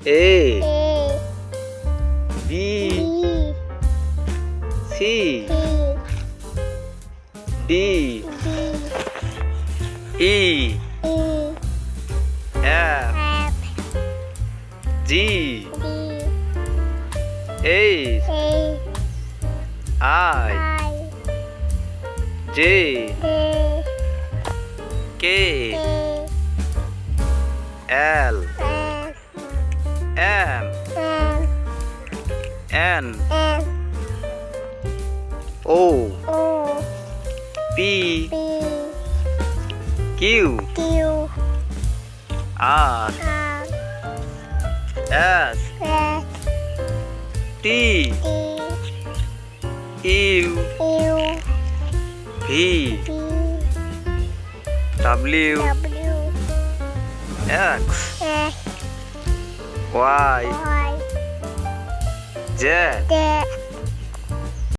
A A B B C D D D E E F F G D H A I I J J K K L L M M N N O O P P Q Q R R S S T T U U V V W W X X Y Y Z Z